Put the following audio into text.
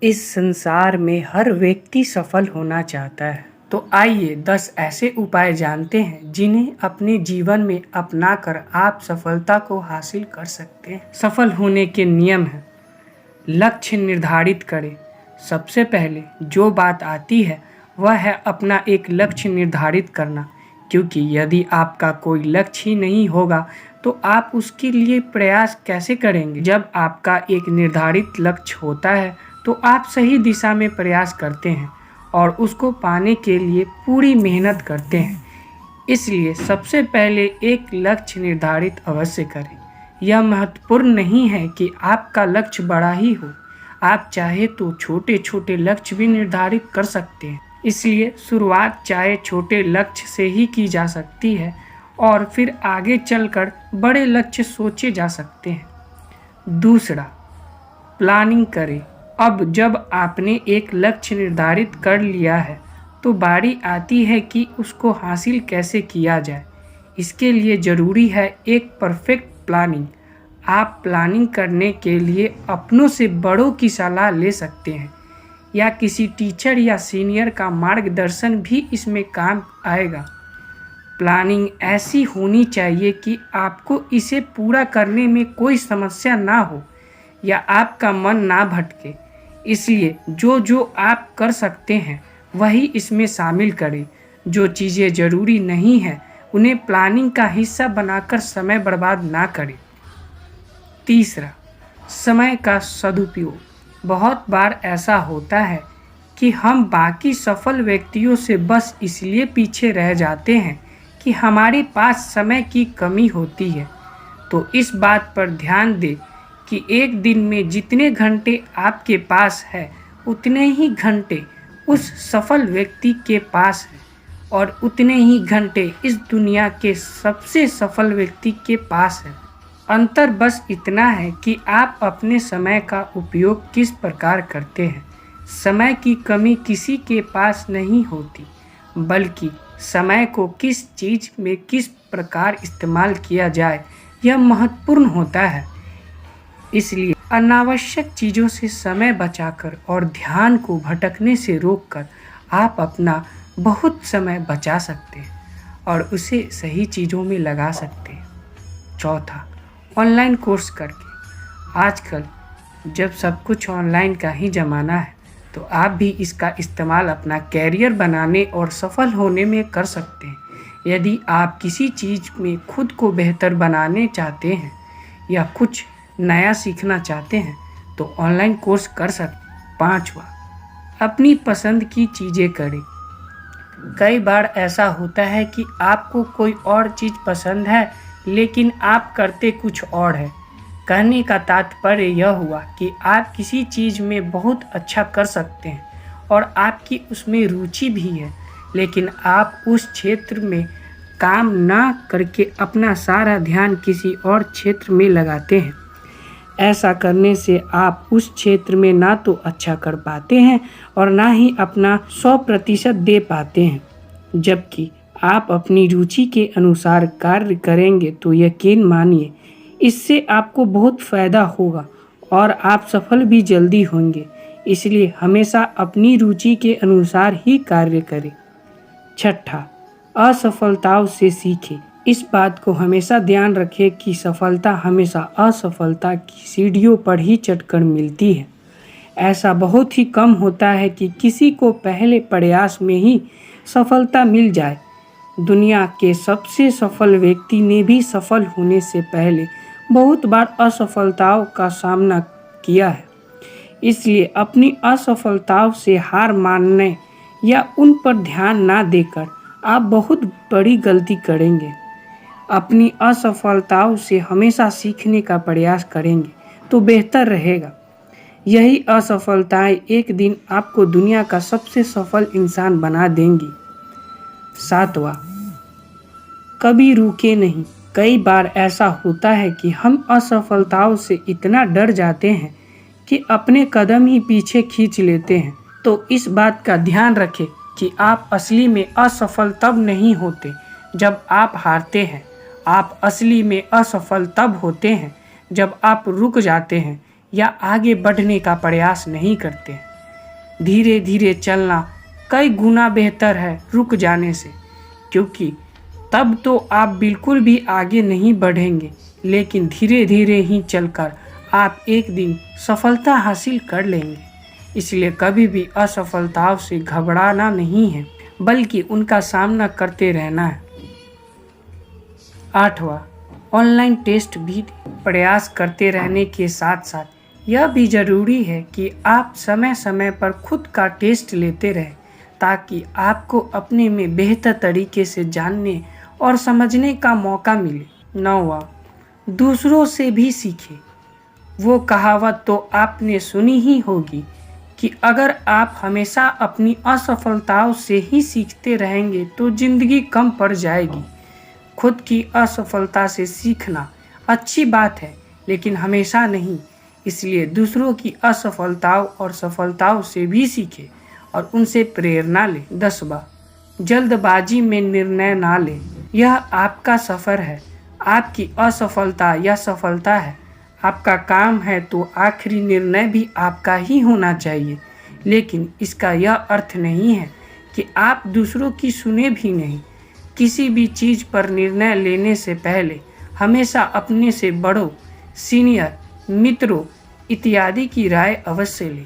इस संसार में हर व्यक्ति सफल होना चाहता है। तो आइए 10 ऐसे उपाय जानते हैं जिन्हें अपने जीवन में अपनाकर आप सफलता को हासिल कर सकते हैं। सफल होने के नियम हैं। लक्ष्य निर्धारित करें। सबसे पहले जो बात आती है वह है अपना एक लक्ष्य निर्धारित करना, क्योंकि यदि आपका कोई लक्ष्य ही नहीं होगा तो आप उसके लिए प्रयास कैसे करेंगे। जब आपका एक निर्धारित लक्ष्य होता है तो आप सही दिशा में प्रयास करते हैं और उसको पाने के लिए पूरी मेहनत करते हैं। इसलिए सबसे पहले एक लक्ष्य निर्धारित अवश्य करें। यह महत्वपूर्ण नहीं है कि आपका लक्ष्य बड़ा ही हो, आप चाहे तो छोटे छोटे लक्ष्य भी निर्धारित कर सकते हैं। इसलिए शुरुआत चाहे छोटे लक्ष्य से ही की जा सकती है और फिर आगे चलकर बड़े लक्ष्य सोचे जा सकते हैं। दूसरा, प्लानिंग करें। अब जब आपने एक लक्ष्य निर्धारित कर लिया है तो बारी आती है कि उसको हासिल कैसे किया जाए। इसके लिए ज़रूरी है एक परफेक्ट प्लानिंग। आप प्लानिंग करने के लिए अपनों से बड़ों की सलाह ले सकते हैं या किसी टीचर या सीनियर का मार्गदर्शन भी इसमें काम आएगा। प्लानिंग ऐसी होनी चाहिए कि आपको इसे पूरा करने में कोई समस्या ना हो या आपका मन ना भटके। इसलिए जो आप कर सकते हैं वही इसमें शामिल करें। जो चीज़ें ज़रूरी नहीं है उन्हें प्लानिंग का हिस्सा बनाकर समय बर्बाद ना करें। तीसरा, समय का सदुपयोग। बहुत बार ऐसा होता है कि हम बाकी सफल व्यक्तियों से बस इसलिए पीछे रह जाते हैं कि हमारे पास समय की कमी होती है। तो इस बात पर ध्यान दें कि एक दिन में जितने घंटे आपके पास है उतने ही घंटे उस सफल व्यक्ति के पास है और उतने ही घंटे इस दुनिया के सबसे सफल व्यक्ति के पास है। अंतर बस इतना है कि आप अपने समय का उपयोग किस प्रकार करते हैं। समय की कमी किसी के पास नहीं होती, बल्कि समय को किस चीज़ में किस प्रकार इस्तेमाल किया जाए यह महत्वपूर्ण होता है। इसलिए अनावश्यक चीज़ों से समय बचाकर और ध्यान को भटकने से रोककर आप अपना बहुत समय बचा सकते हैं और उसे सही चीज़ों में लगा सकते हैं। चौथा, ऑनलाइन कोर्स करके। आजकल जब सब कुछ ऑनलाइन का ही ज़माना है तो आप भी इसका इस्तेमाल अपना कैरियर बनाने और सफल होने में कर सकते हैं। यदि आप किसी चीज़ में खुद को बेहतर बनाने चाहते हैं या कुछ नया सीखना चाहते हैं तो ऑनलाइन कोर्स कर सकते। पांचवा, अपनी पसंद की चीज़ें करें। कई बार ऐसा होता है कि आपको कोई और चीज़ पसंद है लेकिन आप करते कुछ और है। कहने का तात्पर्य यह हुआ कि आप किसी चीज़ में बहुत अच्छा कर सकते हैं और आपकी उसमें रुचि भी है, लेकिन आप उस क्षेत्र में काम ना करके अपना सारा ध्यान किसी और क्षेत्र में लगाते हैं। ऐसा करने से आप उस क्षेत्र में ना तो अच्छा कर पाते हैं और ना ही अपना 100% दे पाते हैं। जबकि आप अपनी रुचि के अनुसार कार्य करेंगे तो यकीन मानिए इससे आपको बहुत फ़ायदा होगा और आप सफल भी जल्दी होंगे। इसलिए हमेशा अपनी रुचि के अनुसार ही कार्य करें। छठा, असफलताओं से सीखें। इस बात को हमेशा ध्यान रखें कि सफलता हमेशा असफलता की सीढ़ियों पर ही चढ़कर मिलती है। ऐसा बहुत ही कम होता है कि किसी को पहले प्रयास में ही सफलता मिल जाए। दुनिया के सबसे सफल व्यक्ति ने भी सफल होने से पहले बहुत बार असफलताओं का सामना किया है। इसलिए अपनी असफलताओं से हार मानने या उन पर ध्यान ना देकर आप बहुत बड़ी गलती करेंगे। अपनी असफलताओं से हमेशा सीखने का प्रयास करेंगे तो बेहतर रहेगा। यही असफलताएं एक दिन आपको दुनिया का सबसे सफल इंसान बना देंगी। सातवां, कभी रुके नहीं। कई बार ऐसा होता है कि हम असफलताओं से इतना डर जाते हैं कि अपने कदम ही पीछे खींच लेते हैं। तो इस बात का ध्यान रखें कि आप असली में असफल तब नहीं होते जब आप हारते हैं। आप असली में असफल तब होते हैं जब आप रुक जाते हैं या आगे बढ़ने का प्रयास नहीं करते हैं। धीरे धीरे चलना कई गुना बेहतर है रुक जाने से, क्योंकि तब तो आप बिल्कुल भी आगे नहीं बढ़ेंगे, लेकिन धीरे धीरे ही चलकर आप एक दिन सफलता हासिल कर लेंगे। इसलिए कभी भी असफलताओं से घबराना नहीं है, बल्कि उनका सामना करते रहना है। 8वां, ऑनलाइन टेस्ट भी प्रयास करते रहने के साथ साथ यह भी ज़रूरी है कि आप समय समय पर खुद का टेस्ट लेते रहें, ताकि आपको अपने में बेहतर तरीके से जानने और समझने का मौका मिले। 9वां, दूसरों से भी सीखें। वो कहावत तो आपने सुनी ही होगी कि अगर आप हमेशा अपनी असफलताओं से ही सीखते रहेंगे तो ज़िंदगी कम पड़ जाएगी। खुद की असफलता से सीखना अच्छी बात है, लेकिन हमेशा नहीं। इसलिए दूसरों की असफलताओं और सफलताओं से भी सीखें और उनसे प्रेरणा लें। 10वां, जल्दबाजी में निर्णय ना लें। यह आपका सफ़र है, आपकी असफलता या सफलता है। आपका काम है तो आखिरी निर्णय भी आपका ही होना चाहिए, लेकिन इसका यह अर्थ नहीं है कि आप दूसरों की सुने भी नहीं। किसी भी चीज़ पर निर्णय लेने से पहले हमेशा अपने से बड़ों, सीनियर, मित्रों इत्यादि की राय अवश्य लें।